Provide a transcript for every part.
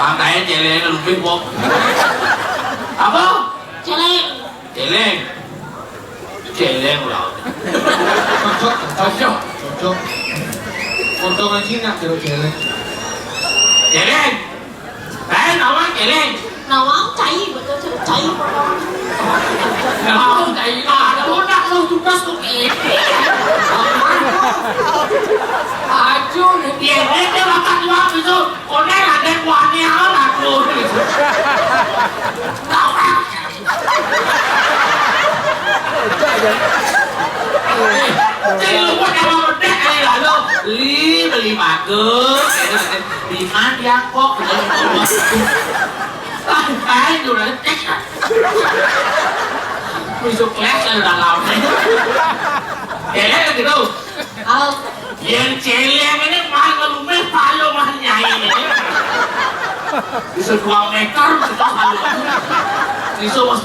Pantai celeng lebih bok. Apa? Celeng. Celeng. Celeng lah. Cocok. Potongan Cina kalau celeng. Celeng. Nawang celeng. Nawang cai betul cai. Nawang cai. Udah lu tugas tuh Aju nih dia makan uang itu. Konek ada uangnya lah tuh. Nawang. Jadi lu buat apa berdek kali lah lu beli bagus. Di mana kok? Cái điều đấy cách à? Bây giờ class là đàn lòng đấy. Kể hết được đâu? Yên chế lên cái nước mai mà lúc mấy pha vô mà nhảy này. Sự quăng này cắt thì có pha luôn.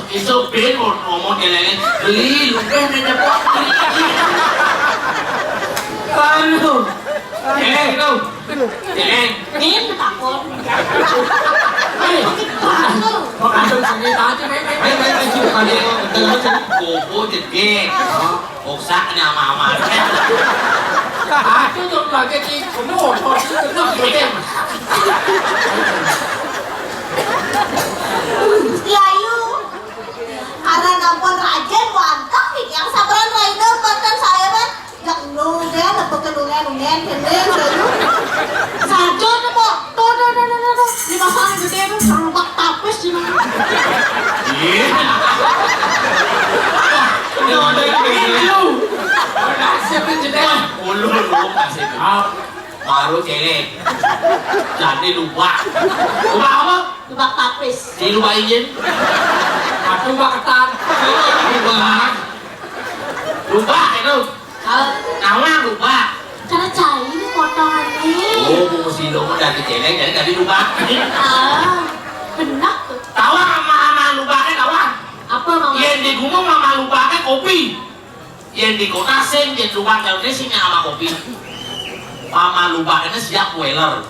Iso biến một cái này lý lúc mấy này nhập quăng lý. Pha luôn. Kể lên được đâu? Kể lên. Ném cái tặng con. Có cả trong sự người ta chứ mấy chịu mà đi Cô thịt ghê. Một xác nào mà chứ tôi là cái gì cũng ổn thôi chứ đừng nói gì thêm Layu. Karena nampun rajen mantap nih yang sabaran rider bahkan saya kan yang nunggu dapat kenungan kendeng layu. Saja tuh tuh di masalah gede tuh serubak tapis sih. Nó đây là lu. Đã xem bên trên đây. Ôi lu là xem. Baru cewek. Jadi lupa. Lupa apa? Serubak tapis. Lupa izin. lupa ketan Lupa itu. Nào lupa. Karena cair ini potongan nih. Oh, si lo dari cewek jadi tadi lupa. Benak tuh. Tahu sama lupa kan kawan? Apa mama? Yang di gunung sama lupa kan kopi. Yang di kota sen yang lupa kalau sih sama kopi. Mama lupa ini siap weller.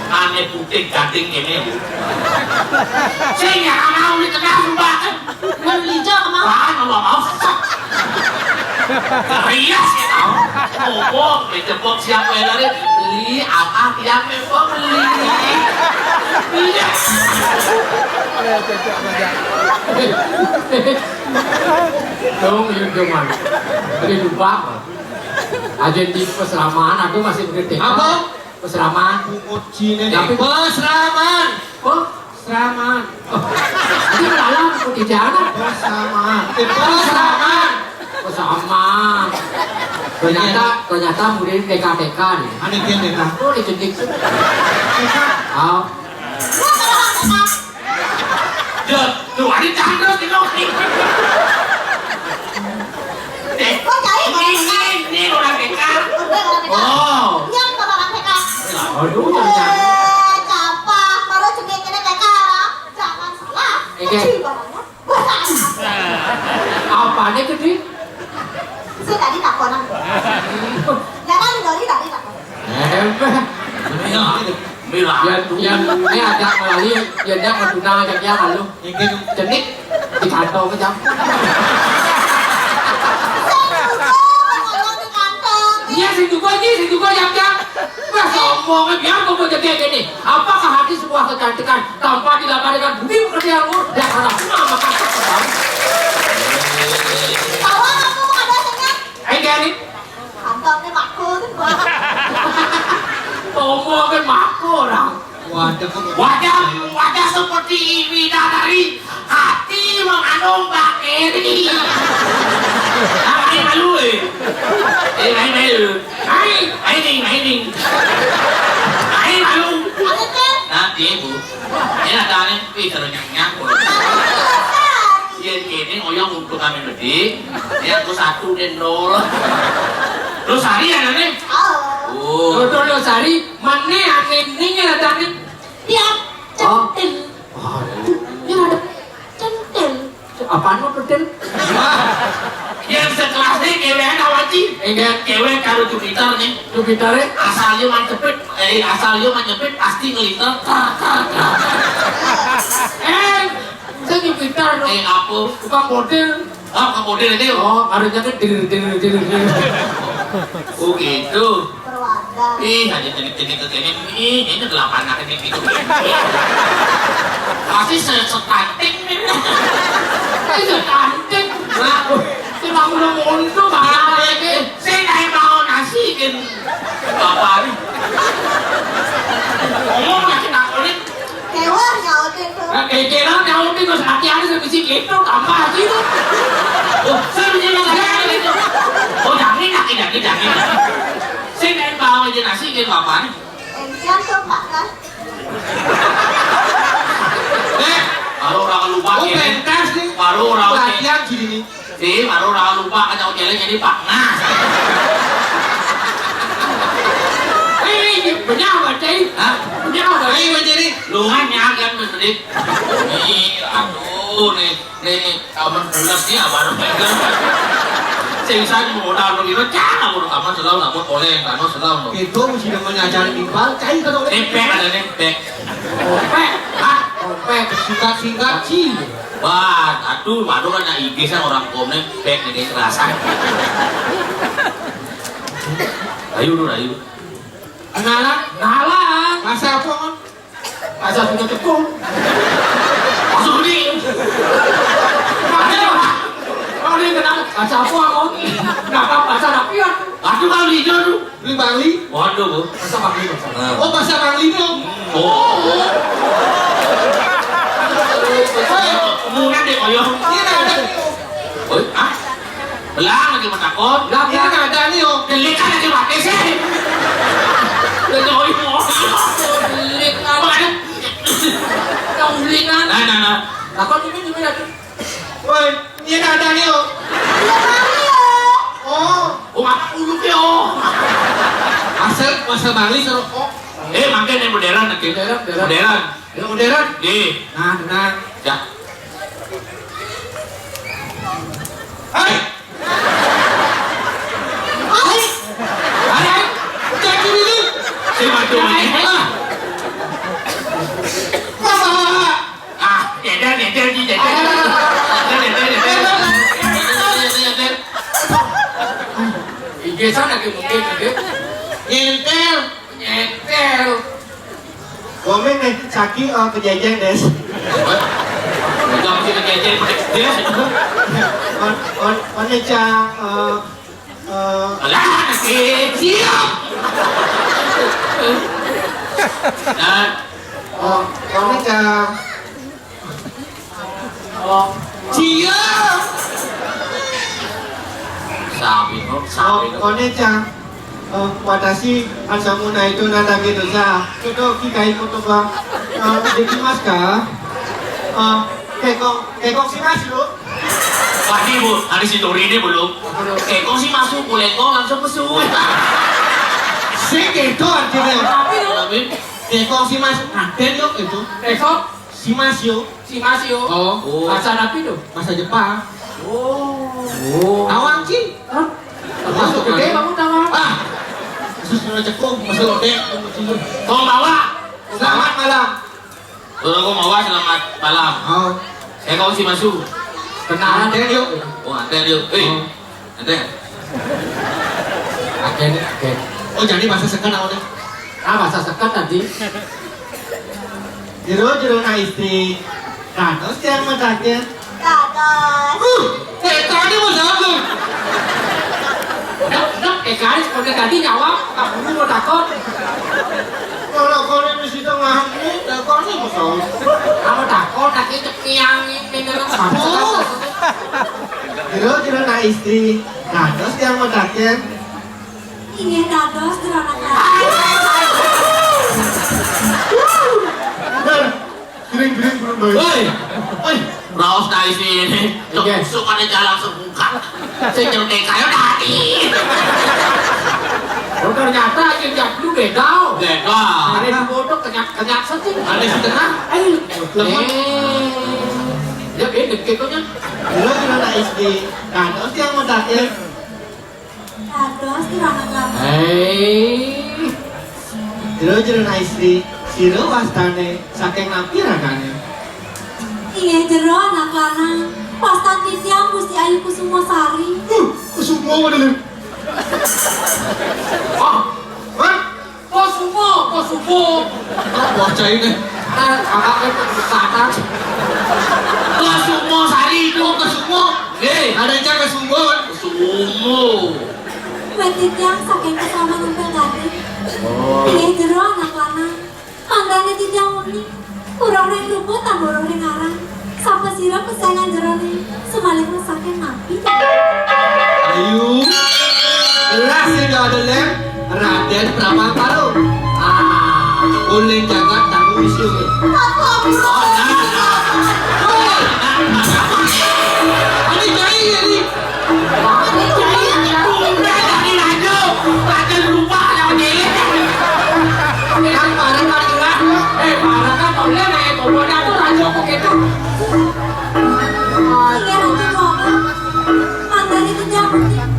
Ane putih gading ini. Saya nggak mau di tengah lupa kan? Melija kemana? Wah, nggak mau. Rias ya tau. Oh, menjemput siap weller beli apa tiap memang beli. Iya. dong cuman beli lupa agen di peseraman aku masih begitu Apa? peseraman tapi Peseraman. oh peseraman ini malah aku di jalan peseraman ternyata murid TK nih Aneh dia nih kan. oh dicedik oh Lu kalau nggak Tuh, ada candra di lokasi. Kok cari Ini orang TK. Oh. Yang orang TK. aduh jangan Capa, baru cengeng ini TK. Jangan salah. Kecil barangnya. apa nih gede Saya tadi tak konan. Jangan dari takon. Mira. yang ini ada melalui yang ada maduna yang dia lalu jenik di kantong aja iya sih juga yang wah sombong biar kamu jadi kayak gini apakah hati sebuah kecantikan tanpa dilakukan dengan budi pekerjaanmu dan anak mama makan terbang Tahu aku ada cengeng. gini Kantongnya makul. sombong kan maku orang Wajah seperti bidadari, hati mengandung bakteri. Ini malu Ini malu. Nanti bu, ini ada nih Peter nyanyi. Yang ini oyong untuk kami berdiri, yang aku satu dan nol. Terus hari ada nih. Oh. Betul Sari, mana anehnya ada nih? Dia centil. Yang ada centil. Apaan mau betul? Yang sekelasnya kewean awaji. Enggak, Kewe kalau Jupiter nih. Jupiter Asalnya manjepit pasti ngeliter. saya Jupiter dong. Apa? Bukan model. Oh, ke model itu. Oh, harusnya kan dir. Oh gitu. Berwarna. Hanya jenis-jenis ini 8 anak ini gitu. Pasti setanting nih. Secantik. Cuma belum untung balik. Saya nggak mau nasihin bapak nih. Ngomong lagi nakulin. Kewah nyautin tuh. Kira nyautin terus hati-hati sebisi gitu tambah gitu. Oh, saya menjelaskan itu. Oh, jangan. Saya Sing nek bawa aja nasi gen apaan? Entian tuh Pak kan. Baru orang lupa Oh, ini. pentas nih. Baru orang Latihan gini nih. baru orang lupa kan jauh jalan jadi Pak Nas. Penyawa cai. Hah? Penyawa cai menjadi. Lu kan nyagan mendik. Nih, aduh nih kamu bulat nih baru pegang. Sing saya mau dalam itu jangan mau kamu selalu nggak mau oleh kamu selalu. Itu mesti namanya ajaran imbal cai kan oleh. Nempel ada nempel. Opek, ah, opek singkat sih. Wah, aduh kan nak IG san orang komen pek ini kerasa. Ayo. Kenalan. Masa apa kan? Masa punya tekung. Masuk ni. Kau ni kenal masa apa kan? Kenapa masa napian? Aduh kau lihat tu. Beli Bali. Waduh bu. Masa Bali masa. Oh masa Bali tu. Oh. Mungkin deh koyo. Ini ada. Oi, ah. Belang lagi menakut. Lah ini ada ni oh. Delik kan lagi pakai sih. Lagi oi mau. Delik kan. Mana? Kau delik kan? Nah. Lah kau ni mana tu? Woi, ini ada nih oh. Iya Bali ya. Oh, Oh, mak uluk yo. Asal masa Bali seru kok. Makin yang modern lagi. Modern. Ya modern. Di. Nah. Ya. hai, Hai. cek dulu. Saya bantu ini. Mama, Nyender di nyender. Igesan lagi mungkin lagi. Nyentel. komen nih, Saki kejadian des. Enggak mesti kejadian dia. Onecha, Alah, siap. Nah, onecha, Cia. sabi ko. onecha, watashi asamuna itu nada gitu sa. Toto kikai moto ba, dekimasu ka? Kekong shimasu lo? Pasti bu, ada si Tori ini belum. Kok sih masuk, boleh kok langsung masuk. Segitu artinya. Tapi, Kekong shimasu, den yo itu. Esok Shimasu, si Masio. Oh. Bahasa Nabi tu. bahasa Jepang. Oh. Awang sih. Masuk gede kamu tahu. Susu cekung, masuk lodeh. kau bawa. Selamat malam. Kau bawa selamat malam. Oh, Kau sih masuk. Kenalan den yuk. Oh, anten yuk. Anten. Agen. Oh, jadi bahasa sekan awalnya. Bahasa sekat nanti. Jero na istri. Kanos yang mentaknya. Dados. Tadi bahasa apa? Nak guys, kalau tadi nyawa, kamu mau takut. Kalau kau ini mesti tengah ini, kau ini masalah. Kamu takut, nanti cepiang ini dalam bahasa. Jero na istri. Kanos yang mentaknya. Ini dados geronakan. Giring belum baik. Woi, raos dari sini. Suka ada jalan sebuka. Saya nyertai kayu tadi. Oh ternyata yang dulu beda. Beda. Ada di bodoh kenyak saja. Ada di tengah. Ya beda kayaknya. Jero na istri. Kanos yang mentaknya. Dados geronakan. Jero na istri. Siro wastane saking napi ragane. Iya jero anak lanang. Pasta titiang Gusti Ayu Kusumasari. Kusumo mo dulu. Kosumo. Bocah ini. Kakak kesana. Kesumo sari itu kesumo. Ada yang cakap sumo kan? Kesumo. Kue titiang saking kesama numpel gading. Iya jero anak lanang. Manggane titiang murni. Urang ring luput tambah urang ring arang. Sampai sirap kesayangan jerone. Semalik saking napi. Ayu. Jelas ya gak ada lem. Raden Brahmapalo. Ah, Ulin jagat tanggung isu. Aku oh nah. Woi, ini cai ini. Udah dari Rajo. Rajo lupa sama dia. Kan parah kan enggak? Parah kan boleh naik komoda tuh rajo kok gitu. Iya nanti ngomong Mandan itu jago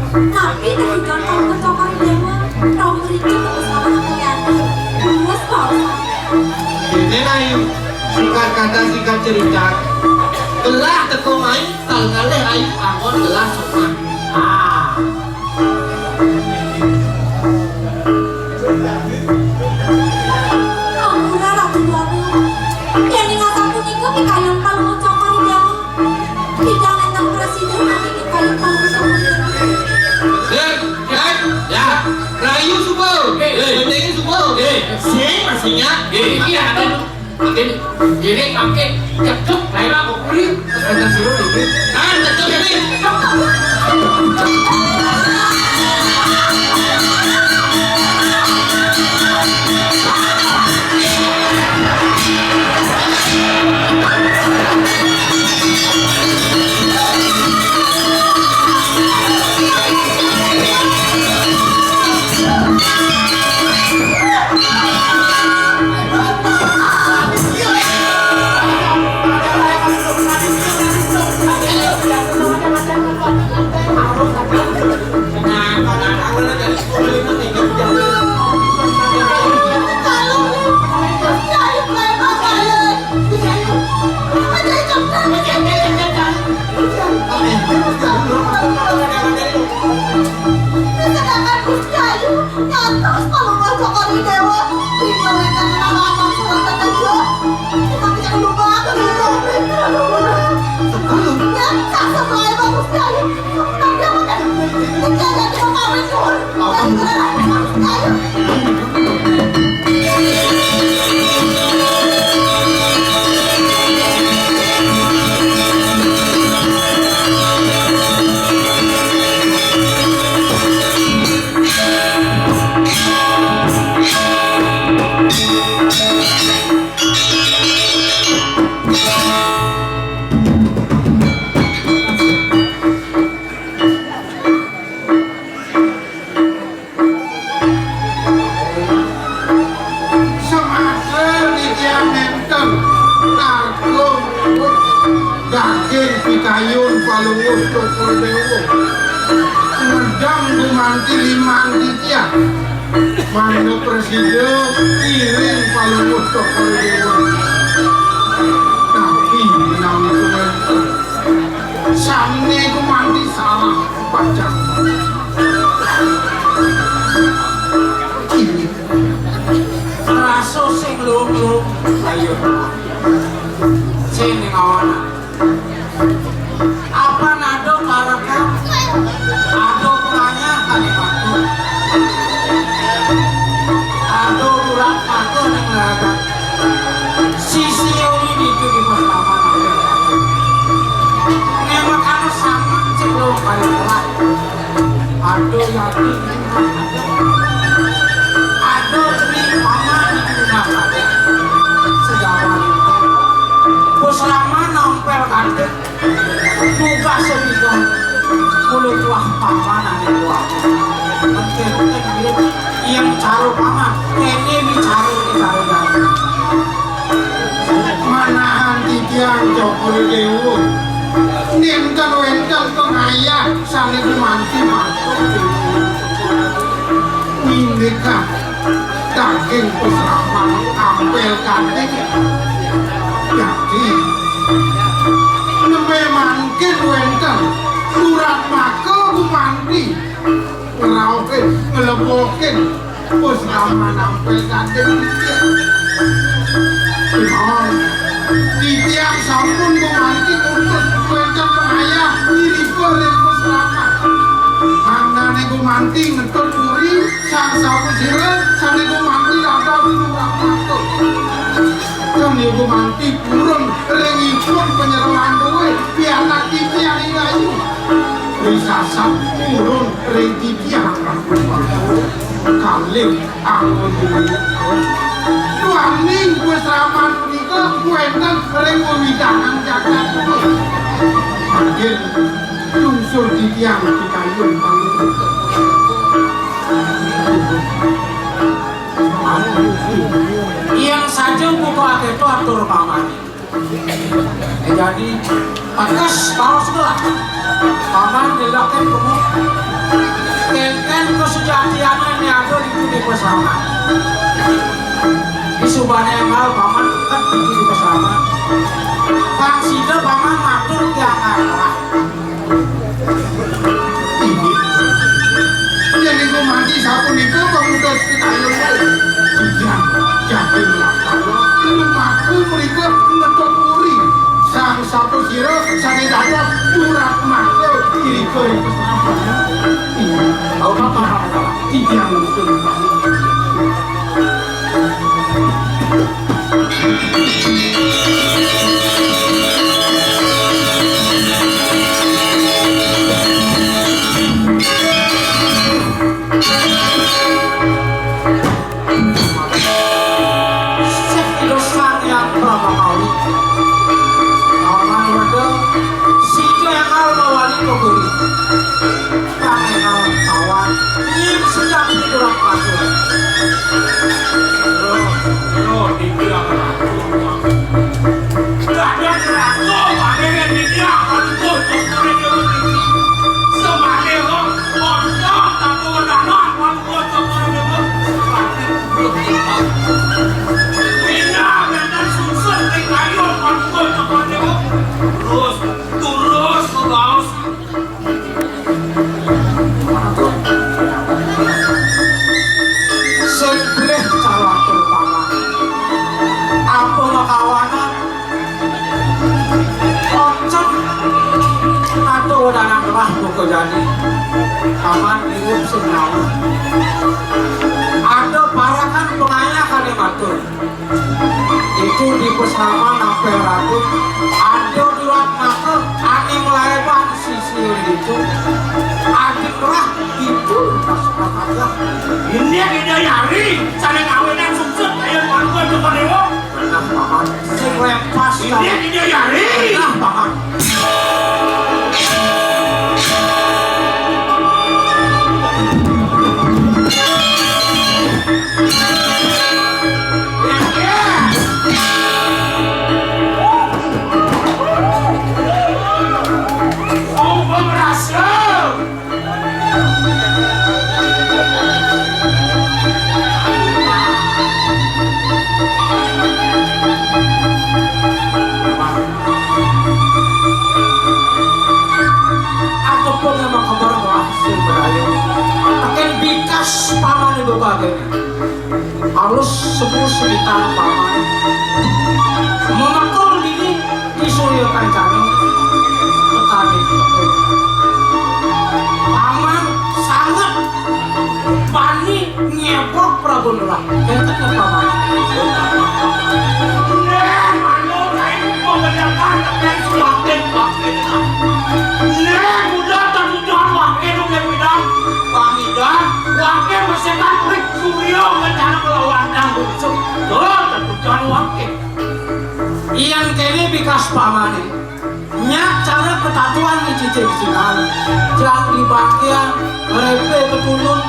tapi kehidupan kamu kecokar dewa kau berikan kebesaran aku nyata luas bawah Ini naik singkat kata singkat cerita. Gelah teko main tal ngalih ayu angon gelah semua. Ah. aku udah ratu aku yang ingatan punika pikayang palu kecokar dewa tidak nentang presiden nanti pikayang palu kecokar dewa Ya. Rayu subuh. Bendengin subuh. Sing masihnya. Ini ada ini makin cecok kayak aku kulit. Ada suruh ini. Nah, cecok ini. Daging pikayun palungus tokol dewo ngedang gumanti limang titia mano presiden iring palungus tokol dewo tapi nang itu ngenteng samne gumanti salah baca Raso sing lung-lung ayo. Sing ning awana. Apa nado karaka? Ado kulanya kali batu. Ado urat aku ning laga. Sisi ini itu di pertama nado. Nembak anu sama cek lo kali urat. Ado yakin Ado ceri paman di nafade. Sejauh itu Puslama nampel kante buka sebidang kulit tuah paman ane tuah penting yang caro paman ini bicara dari manahan titiang tokol dewo ninten wenten pengaya sane gumanti matok Mindika daging pesraman ampel kanting jadi nembe mangkin wenten surat maka gumanti ngeraukin ngelebokin pesraman ampel kanting titiang sampun gumanti untuk wenten pengaya diri korek pesraman Manane gumanti ngetut puri sang sapu siret sane gumanti ada binurang matuk sane gumanti purun rengipun penyerahan duwe pianak titiang ingayu bisa sap purun reng titiang kalau Alim, alhamdulillah. Tuaning wis raman punika kuwenten ring wewidanan jagat. Anggen lungsur di tiang di kayun yang saja buka itu atur paman. Jadi pakas tahu segala paman dilakukan kamu kenten kesejatiannya yang ada di bersama di subahnya yang mau paman kan di bersama pangsida paman matur tiang arah jadi ku mandi sapunika pemuda sekalian diam jadi melakukan rumahku mereka ngetot muri sang satu siro sang dapat murah makhluk diri kau tahu apa tidak langsung jadi aman hidup senyawa ada parakan pengaya kali matur itu di pesaman apel ratu ada duat maka ane melayapan sisi itu adik lah itu pas ini yang ide yari saling awenan sumsut kayak warga depan dewa benar paman sing lepas ini yang ide yari benar paman halus sepuluh sekitar paman memakul diri di surya kancana petani paman sangat bani nyebrok Prabu Nerah kentenya paman mano lain mau mendapat dan semakin mudah tertujuan wakil yang bidang pamidan wakil bersetan kulit suryo rencana melawan dan busuk tertujuan wakil yang kini bikas pamane nyak cara ketatuan di cicing sinal jangan dibagian ngerepe ketulung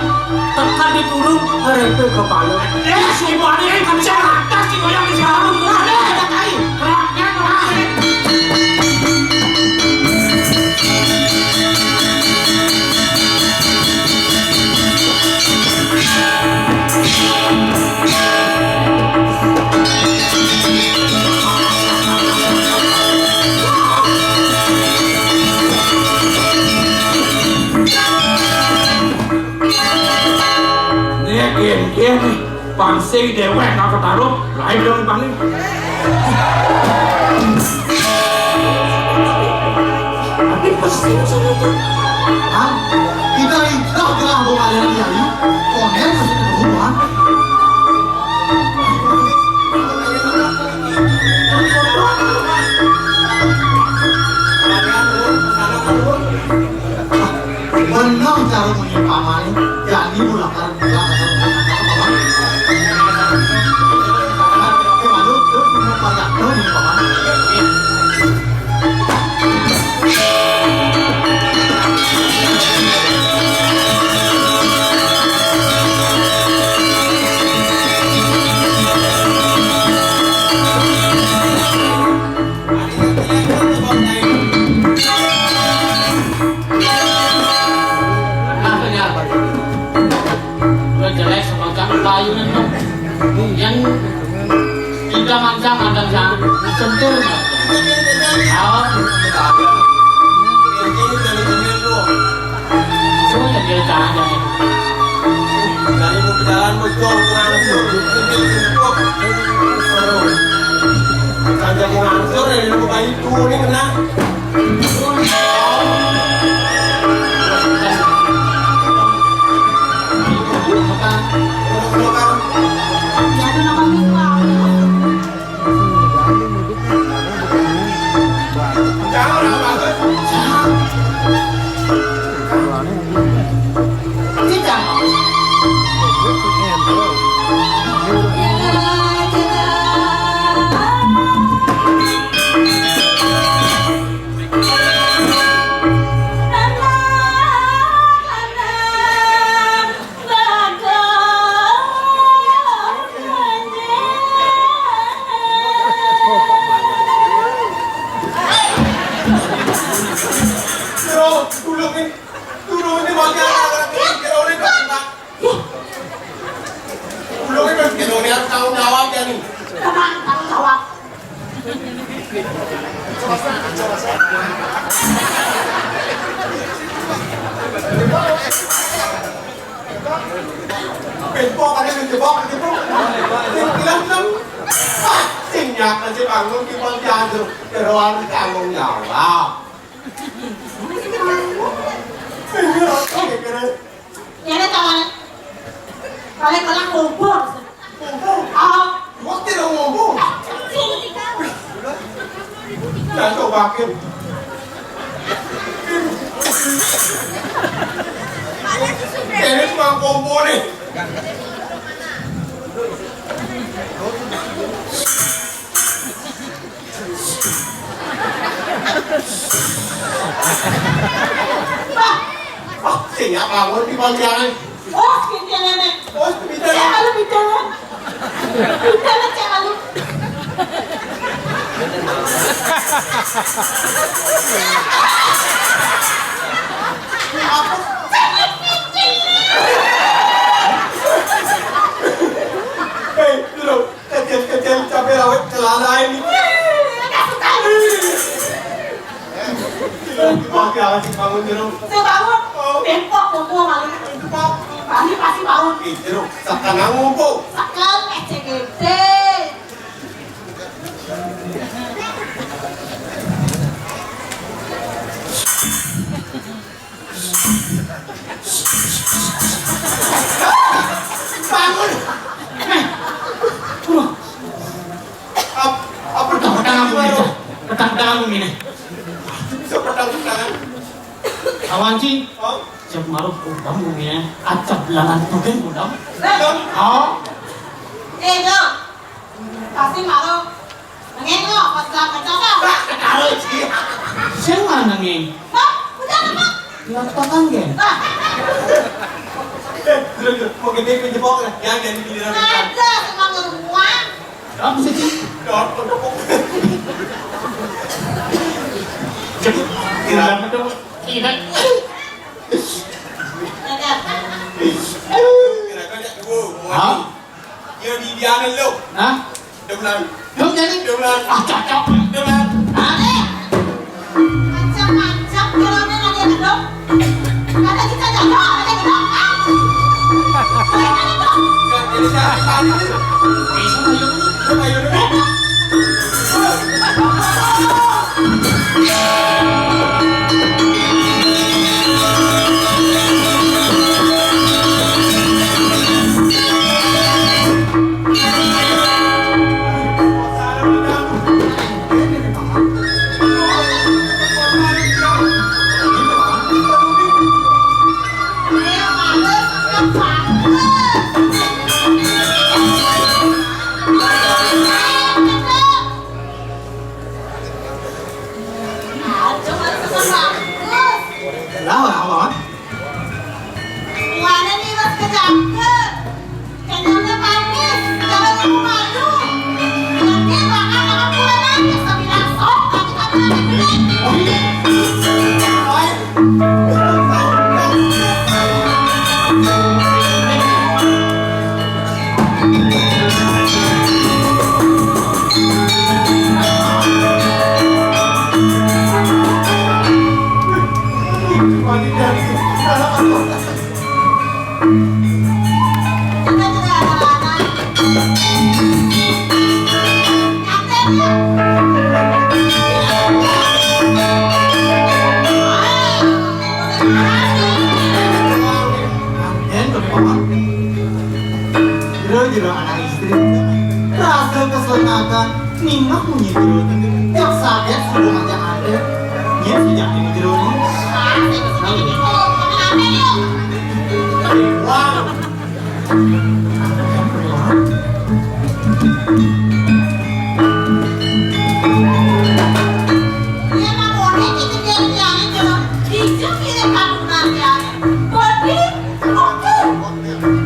tekan ditulung ngerepe kepala semuanya yang bisa atas di goyang di sekarang ada kai rakyat wakil nih pangsing dewek nggak ketaruh lain dong bang nih tapi pasti sama tuh kita telah berada di ayu konen masih keburuan benar cara menyimpan jadi mulakan Yang kita mancang ada yang sentuh. Oh, semua yang dia aja. Dari mau berjalan bocor ngangsur, saja mau ngangsur dari rumah itu ini kena. Jadi nama kita. Jangan banget. Tidak. Dulu ini bagi anak-anak kira oleh kakak. Dulu ini kira oleh tanggung jawab ya nih. Tenang, tanggung jawab. Bempok ada yang jebak gitu. Bilang sinyak nanti bangun di bagian itu kira oleh tanggung jawab. Ini tangan. Kalian kena kumpul. Ah, Waktu dong ngomong. sini kamu. Jangan cobakin. Ini cuma kompo nih. Sinyak bangun di bagian. Oh, ini nenek. Oh, bisa. Jangan lu bicara. Bicara jangan lu. Hei, dulu. Kecil-kecil cabai rawit celana ini. Bagian si bangun dulu. Saya bangun. Bempok kumpul malah. Kami pasti bangun. Dulu, sekarang ngumpul. Sekarang ecek gede. Bangun. Apa Petang kamu ini. bisa pedang-pedangan? Awan sih. Oh, Siap maruh kamu ini. Acap belangan tugen udang. dan Oh, No. Pasti malu. Nengok pas dapat apa? kalau sih. siapa nanging? Pak, udah apa? Ngatakan ya. Dulu, mau gede penjebok lah. Yang jadi giliran ikan. Ada emang rumah. Apa sih? Dot, penjebok. Cepet. Kira itu tidak. Kira-kira dulu. Hah? Dia di diana lu. Hah? Demenan. Belum jadi. Demenan. Ah, cocok. Demenan. Hah? Macam-macam kiranya lagi ada dong. Kata kita jodoh, ada gedong. Mereka itu. Jadi saya tadi tu. Bisa ayo. Ayo dulu. Ayo, malu, malu. akan ningak menyitu jak saget subuh macam ada dia sejak di jero ini Wah, Dia mah boleh itu dia bilangin kalau hijau ini kamu nanti body oke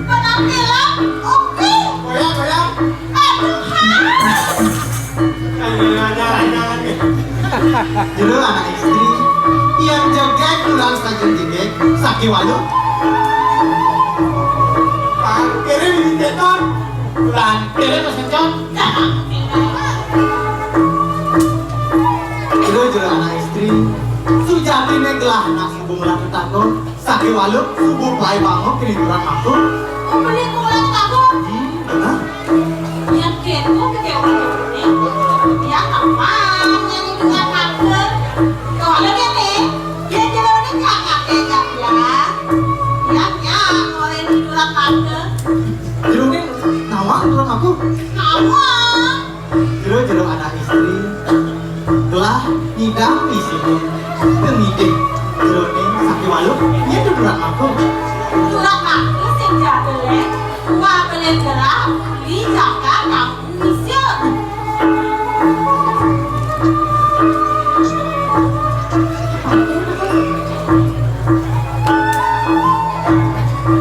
penampilan oke koyak. aduh Jangan. jero anak istri yang jaga pulang saja jegek sakit walu Pak, kiri di depan. Bulan, kiri masih jauh. jero anak istri sujati gelah anak subuh melakukan takut sakit walu subuh play bangun keliburan aku beli pulang kamu benar yang kepo ke orang ini yang apa yang dengan kamu kalau nih dia jalan ini kakak kejap ya yang oleh di pulang kamu jero ini nawak tulang aku nawang jero anak istri telah ngidam di sini ngidam jero ini sakit walu dia duduran aku pulang kamu sing jadulnya wah beli gerak di jaga kamu bisa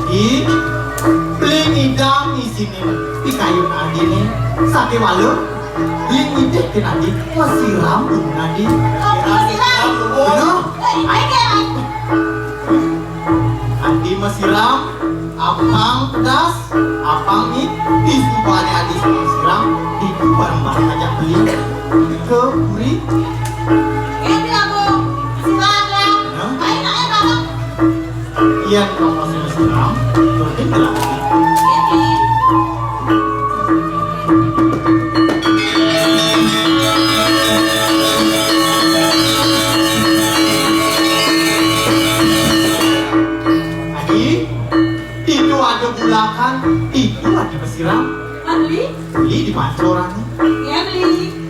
di beli ngidam di sini di kayu nadi nih sakit walu di ngidam di nadi masih rambut nadi masih lah benar ayo kan adi masih ram apang pedas apang nih di supaya adi sama siram di barang-barang aja beli ke puri ini aku silakan ayo naik kamu iya kamu masih siram berarti bilang ini adi itu ada bulakan itu lagi bersiram beli beli di pancoran ya beli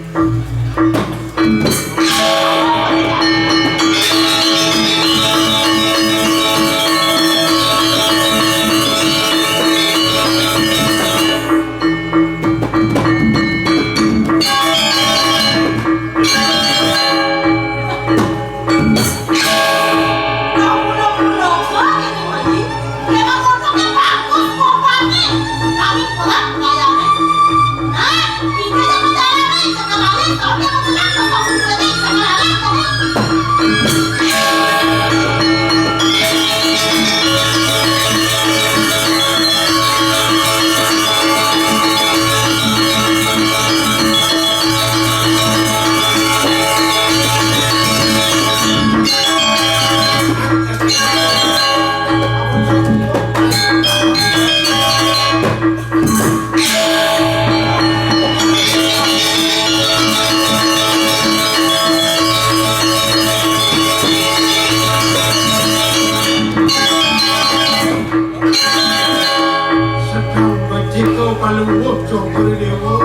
paluwuh jogor dewa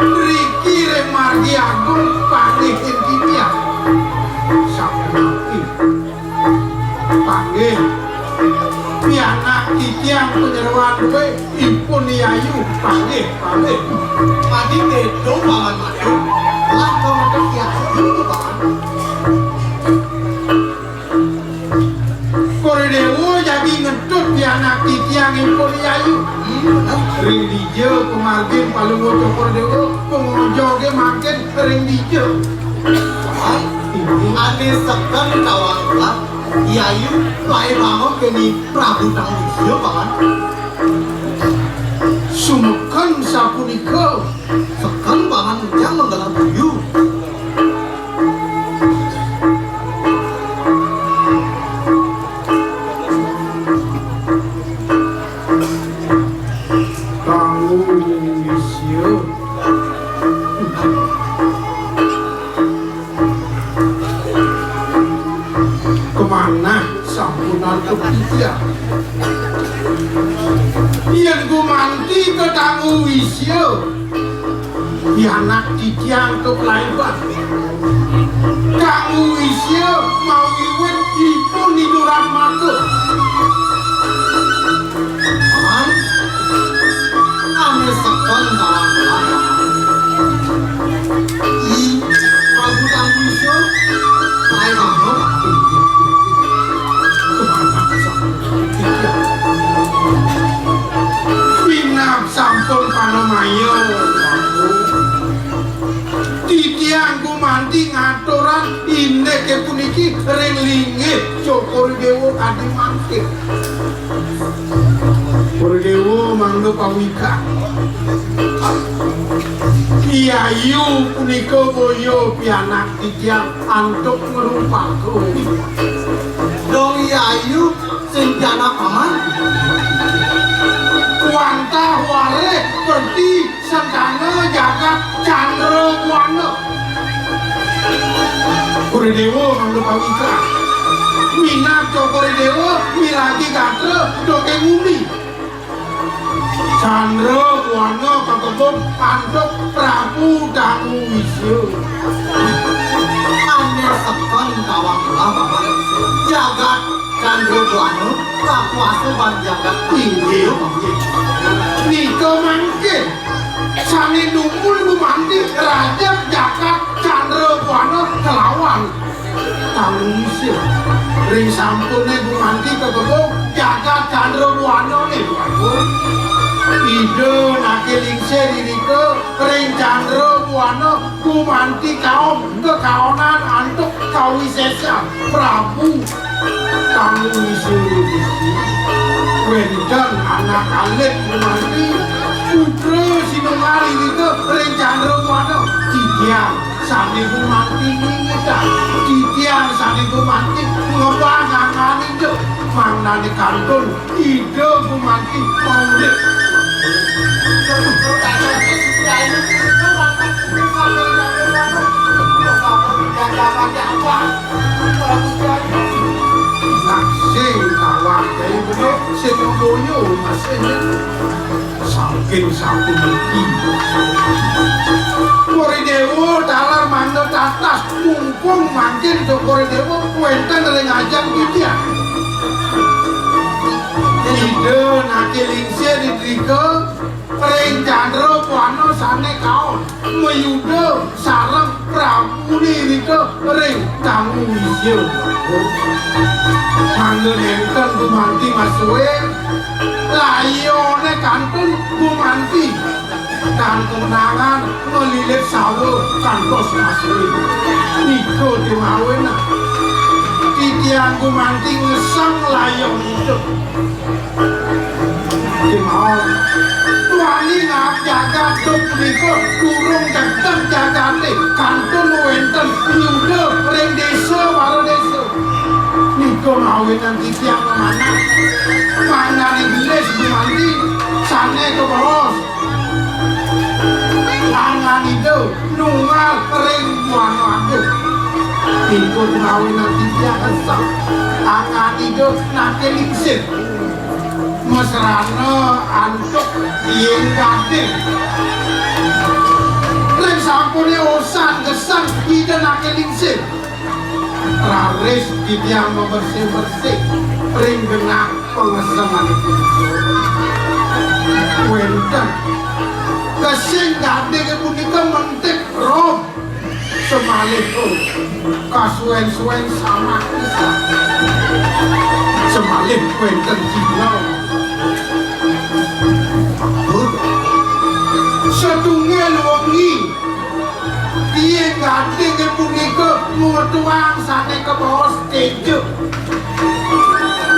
riki rek margi agung panggih intinya sabenaki panggih pianak titiang penyeruan duwe impun yayu panggih Madi dedo paman madu lah kau ada kiasu itu paman kore dewa jadi ngentut pianak titiang impun yayu ring dijo kemargin paluwuh jogor dewa pengojoge makin ring dijo ane sekan kawang ulah yayu lae bangun kini Prabu Tangwisyo paman sumeken sapunika sekan paman ujang menggelar buyu Tangwisyo kemana sampunan kepitian yen gumanti ke Tangwisyo anak titiang ke pelaiban kamu isya mau iwet itu niduran mata Paman, ame sekon dalam belakang. I, Prabu Tanggu Isyo, Pai Bangno, pinap sampun panemaya titiang gumanti ngaturan indeke puniki ring lingit Joko Dewo adi mangkit Dewo mangdo pawika Kiayu punika boyo pianak titiang antuk ngerupaku Dong Yayu, senjana paman. Wanta ware perti sentana jagat candra wana Dewo mangdo pawika Minat Joko Dewo miragi gatra doke ngumi Candra wana kakebon antuk Prabu Tanggu Isyo Ame sekon kawang kula paman. Jagat Candra Buana, kakuasa ban jagat Inggih nika mangke sami dumpul gumanti raja jagat Candra Buana kelawan Tanggu Isyo ring sampune gumanti kakebon jagat Candra Buana nih ide nake lingse dirike ring Candra Buana gumanti kaum kekaonan antuk kawisesa Prabu Tanggu Isyo Wendan anak alit gumanti putra sinungali dirike ring Candra Buana titiang sani gumanti ngingetan titiang sani gumanti ngebangangani itu mangnani kantun ide gumanti maulid Naksih kawan dari bener sedoyo masih saking sampun lagi Dewo dalar mangga tatas mumpung makin Joko Dewo kuentan dari ngajak titiang ide nake lingse didrike ring Candra Buana sane kaon meyuda sareng Prabu nirike ring Tanggu Isyo mangga nenten gumanti masuwe layone kantun gumanti dan kenangan melilit sawo kantos masuwe niko dimawena titiang gumanti ngesang layon hidup dimau wani ngap jagat duk niko kurung jagten jagate kantun wenten nyuda ring desa waro desa niko mawenan titiang mana mana digelis gumanti sane ke boros tangan itu nungal ring wano aduk niko mawenan titiang kesang tangan itu nake lingsir mesrana antuk yen gading ring sampune osan gesang ide nake lingsir raris titiang bersih-bersih ring genah pengeseman itu wenten kesing gading punika mentik rob semalih kasuen-suen sama kisah semalih wenten cina setunggal wengi dia gading punika mutuang sane ke bawah stage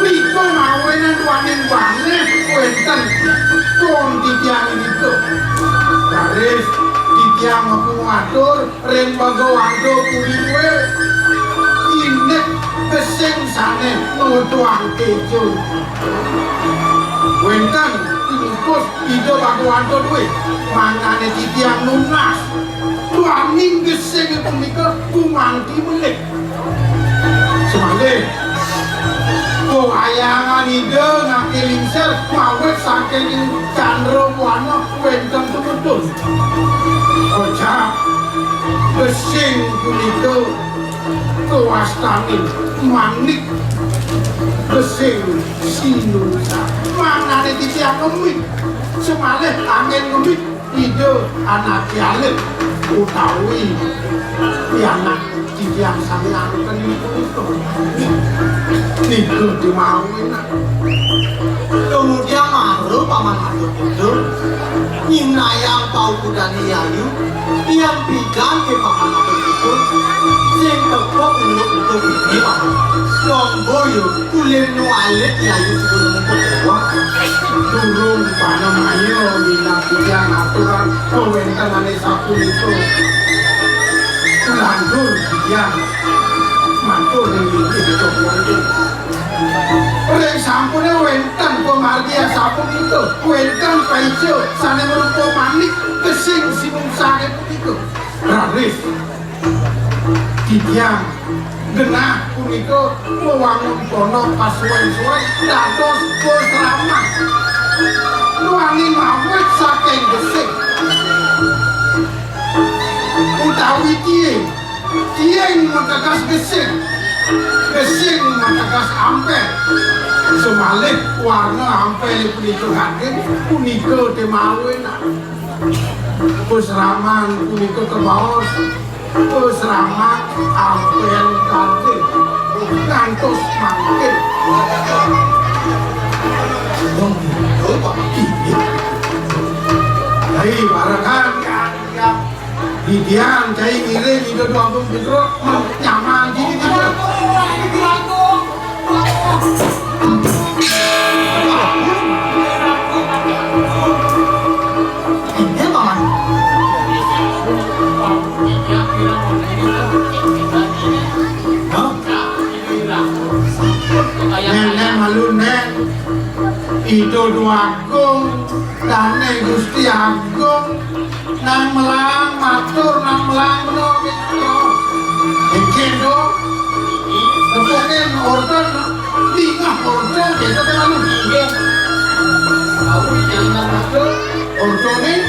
niko mawenan waning waneh wenten kon titiang itu garis titiang ngatur ring bagawando kuliwe inek kesing sane mutuang kejo wenten ingkos ide bagawando duwe mangane titiang lunas tuaning geseng punika kumanti melek semalih wayangan ide ngake lingser mawet saking Candra Buana wenten betul Nanging punika kewastani manik besing sinusa manane titiang ngemit semalih angin ngemit ide anak yalit utawi pianak titiang sampeyan punika niku dimawin. Kemudian Mahru paman Atur itu nyinayang pau kudani Yayu yang bidang ke paman Atur itu sing tepok untuk ini paman Lomboyo kulir nu alit Yayu sebelum ketua turun pada mayo minat yang aturan kewentangan sapu itu landur yang mantul ini coba itu oleh sampune wentan pemargia sapu itu wentan paijo sana merupa manik kesing simung sane itu raris didiam genah puniko mewangun kono pas suwe-suwe dados posrama nuangi mawet saking gesing utawi tieng mengkakas gesing mengkakas ampe semalih warna ampe puniko hakim puniko demawin posraman puniko kebaos posraman ampe kate ngantos mangkir Dong itu paman ini dari barakan Didian, cai ngiring, itu doang gitu, nyaman gini gitu. ini paman Nenek malu nek, itu doagung, dane Gusti Agung, nang melang matur nang melang menung gitu. Mungkin dong, mungkin order, tinggal order gitu kan lalu. Aku jangan maksud Order nih,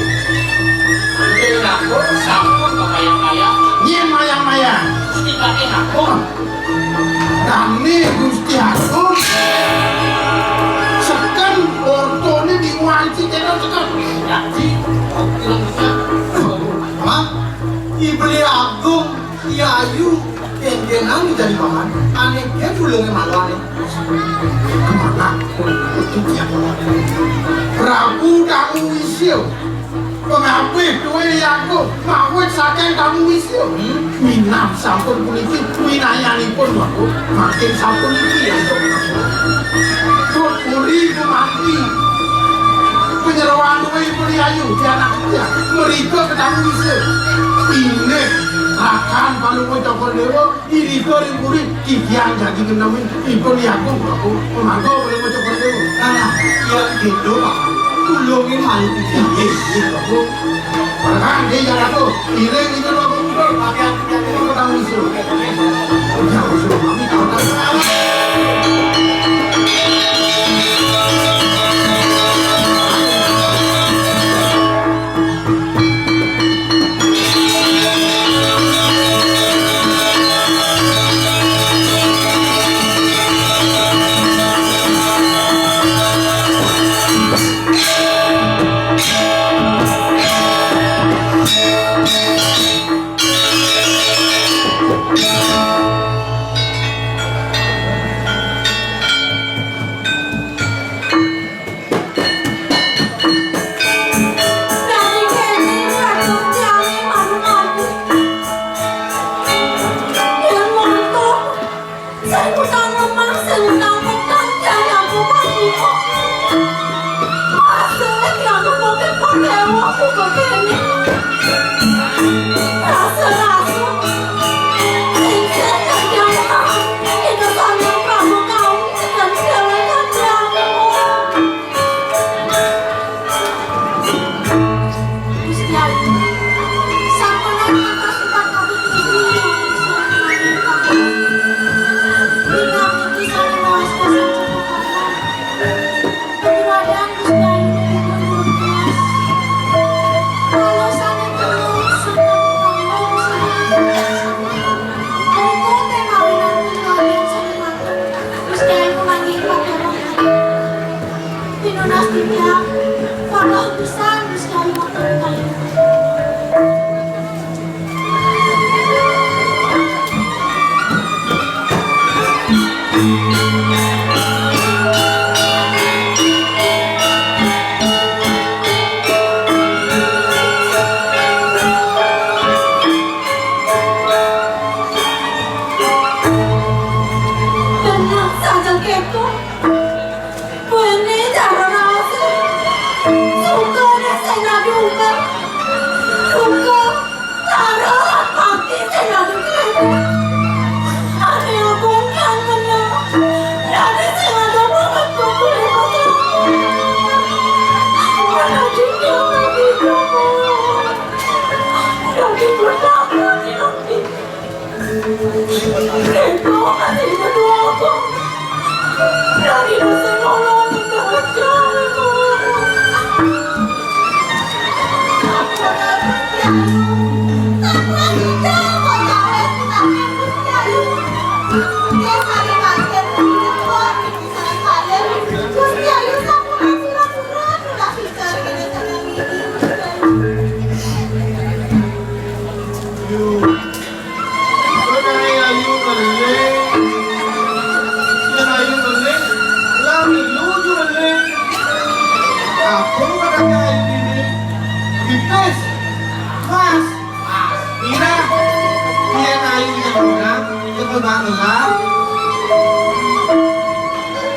udah aku sampun kemayang-mayang nyen mayang-mayang. mesti pakai aku Dane Gusti Agung, seken order nih diwanci channel seken. jadi aku bilang bisa paman ibli agung Yayu gengengan jadi paman aneh dia pulangnya malu aneh Kemana itu dia? Prabu Damu Wisyo, pengapih duwe Yago, mawet saking Damu Wisyo. Minam sampun puniki, winayanipun waku, makin sampun iki ya. Puri kumanti, penyerawan duwe Ibu Yayu di anak dia, mereka ke Damu Wisyo. Ini akan paling mencokol dewa, ini goreng puri, kikian jadi kenamin Ibu Yago, waku, pemangko paling mencokol dewa. nah yang gitu paman tulungin malu tidak Iya, Bu. Bahkan dia jalan tuh, iring itu loh, pakaian itu ketemu isu. Udah usul, kami tahu.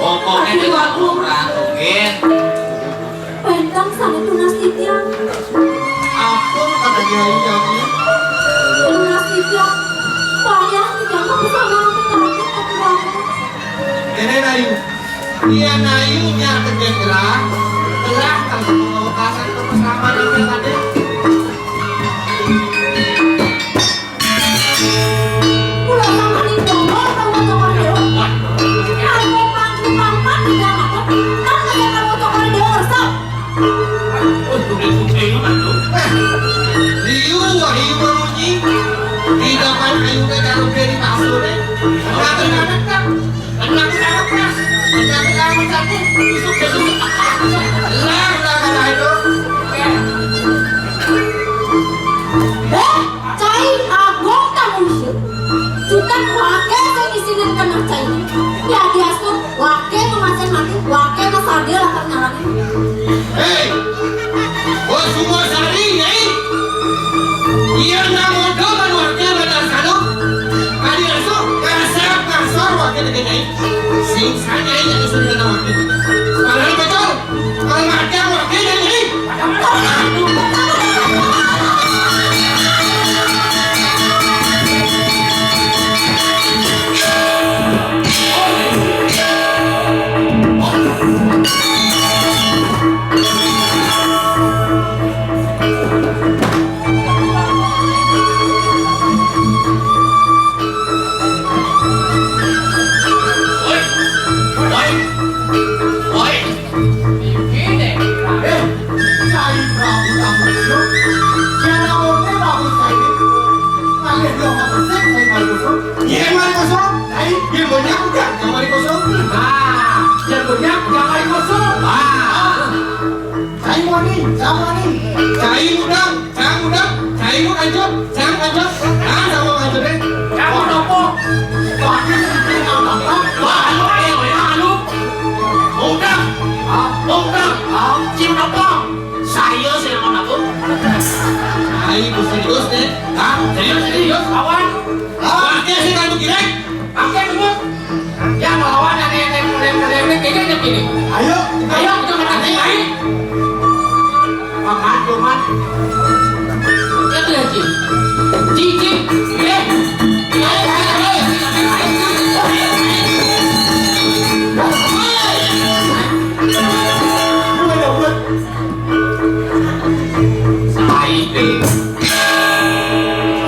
Pokoknya dengan kurang mungkin. Pendang sana tunas titiang. Apa kata Kiai Jami? Tunas titiang. Payah titiang kamu sama aku kaget aku banget. Nenek Ayu, dia Ayunya tergerak, gerak tanpa pengawasan kebersamaan yang ada. Pulau sama nih domor kamu tokar deo. Aku panggil paman di dalam aku. Kan aja kamu tokar deo resep. Oh, gede-gede kan tuh. Liu Wahyu Bermunyi, di depan Ayunya dalam diri maksudnya. Anak-anak kan, anak-anak keras, anak-anak satu, besok-besok. Lah kata itu. Cai agong kamu sih. Jutan wake saya disini kena cai. Ya diasun wake memasen mati, wake masadia lah ternyalani. Hei, bos semua sari, nyai. Dia nak modal kan warga badan sanu. Kali esok kasar wakil dengan nyai. Sing sana yang disuruh dengan wakil. Kalau betul, kalau ada wakil dan nyai. Saya sih mau nabung. Serius deh, Serius, lawan. wakil sih kan begini. Pakai dulu. Ya lawan ada yang kayaknya begini. Ayo, Ayo kita makan main. Makan, cuman. Ya tuh ya, Cici.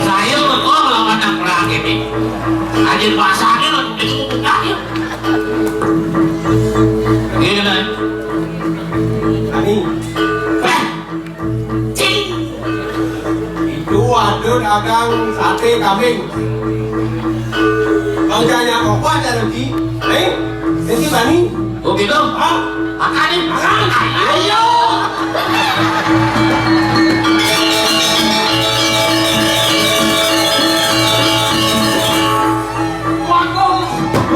Saya kok melawan yang perang ini. Anjir bahasanya lah, itu bukannya. Gini kan? Ani, Cing. itu ada dagang sate kambing. Kerjanya apa ada lagi? Ini Bani? Oh gitu? Makanin, makan. Ayo.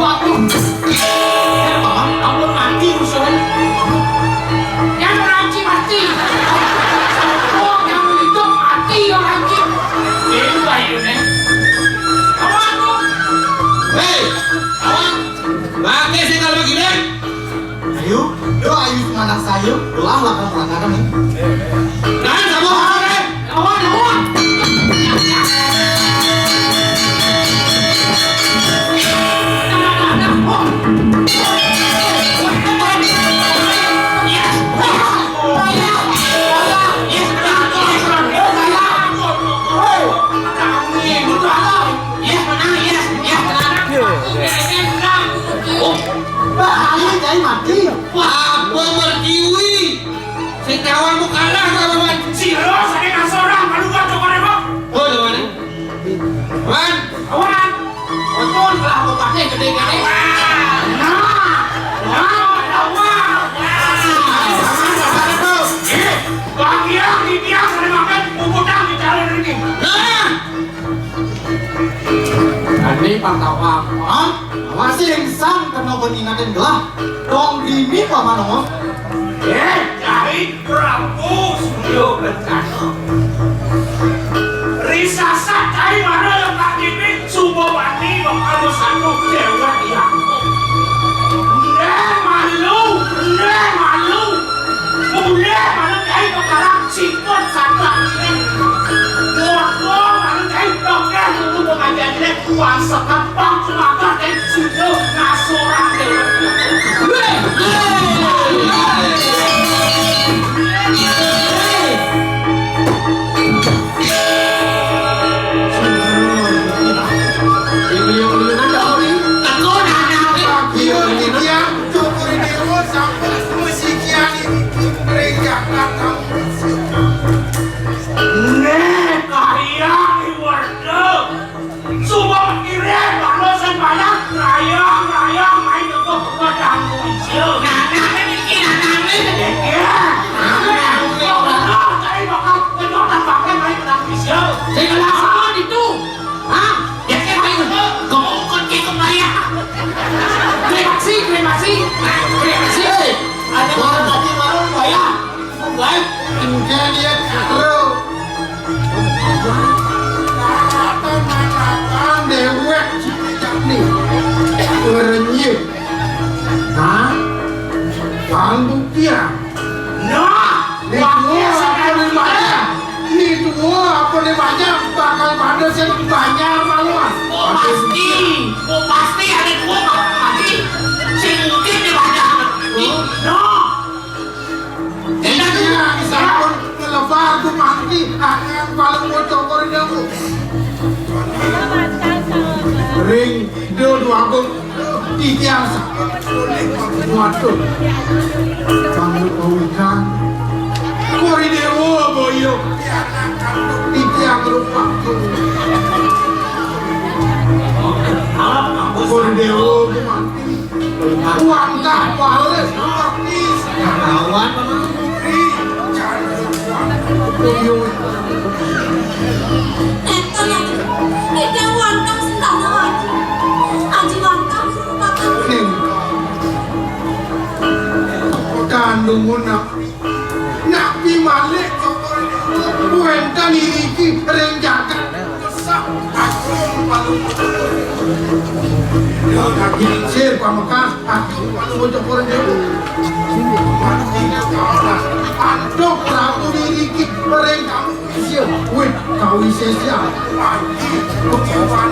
Waduh. Ya Bapak, ampun mati musuhnya. Yang ranci mati. Oh, yang hidup mati yang ranci. Ini bayunya. Awan lu. Hei, awan, wakil sih kalau begini. Ayo, doa ayu anak saya, doa lakukan pelanggaran. Dan sama orang pantawang. Sing sang kena benina dan gelah. Dong dini pamanong. Nyai Prabu Suryo Kencana. Risasa cai mana yang tak dipik Subawati bakal satu dewa yang malu. Mulai mana cai kekarang sikut santak ini. Muakko mana cai dokter untuk pengajian ini kuasa kepang semangat dan situ ngasorang dewa. Kemudian dia terus mengatakan dewek nih merenyih. Hah? Bangku dia. Nih dua apa nih banyak bakal pada sih banyak maluan. Pasti ada dua mati. Sing mungkin di banyak. Sampun ngelebar tu mati akan paling mau cokor dia tu ring dia dua aku tiga waduh kamu kawikan kori dewa boyo tiga berupa kori dewa mati uang tak balik kawan Ini wantang sendal aji wantang serupakan kandungun nak malik buentan iki renjakan kesak akung palu kaki sir pamakas aku palu cokor dewa Andok Prabu diriki mereng kamu isya weh kau isya lagi kekewan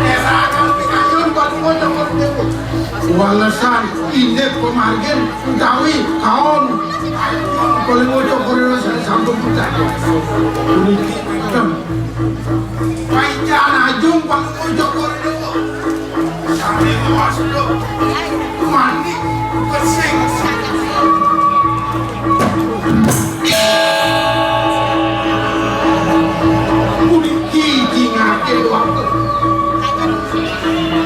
erakan pikayun baru mau cokor dewa walasan indek pemargen utawi kaon kalau mau cokor dewa saya sambung kita ini Paijan ajung baru mau cokor dewa sampai awas dulu mandi bersih kuliki jingake waktu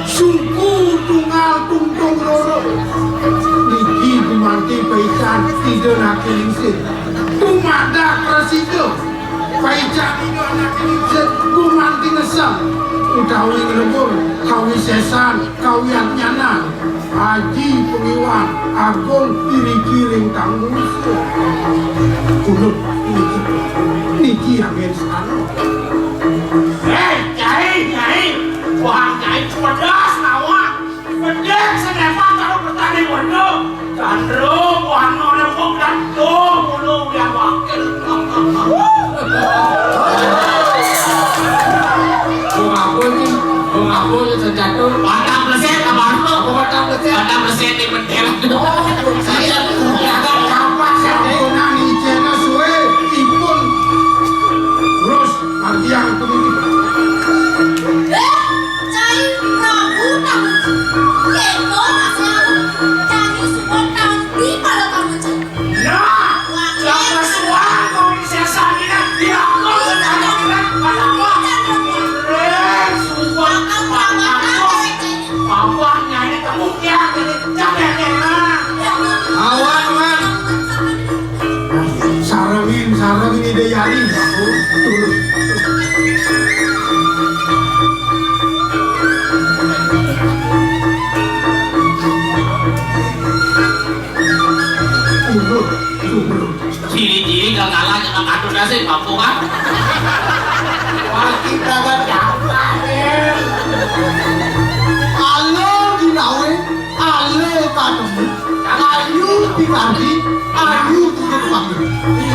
sungku tunggal tungtung roro niki dimanti paisan tidak nake lingsir tumada prasido paisan itu anak lingsir kumanti nesam utawi ngelebur kawi sesan kawi nyana haji pengiwan agung kiri-kiring tanggung kulut niki angin sana Nyai wah nyai pedas nawak pedek sedepan kalau bertani wano Candro wano lembok dan mulu yang wakil Aku sejatuh Padang mesin kabar lo Padang mesin di bendera saya akan kapan saya nani jena suwe ipun terus margiang kemudian Cai Prabu tamu Kendo asal Cai support nanti pada kamu cai siapa suara kau di sesaninya dia kau sedang pada Papanya ini kemungkinan awan sarangin ide yari aku turun tinggal kalah jangan kado nasi kampungan. Wah, kita kan jangan. Ale ginawe, ale katemu, ayu dikardi, ayu tutup panggil.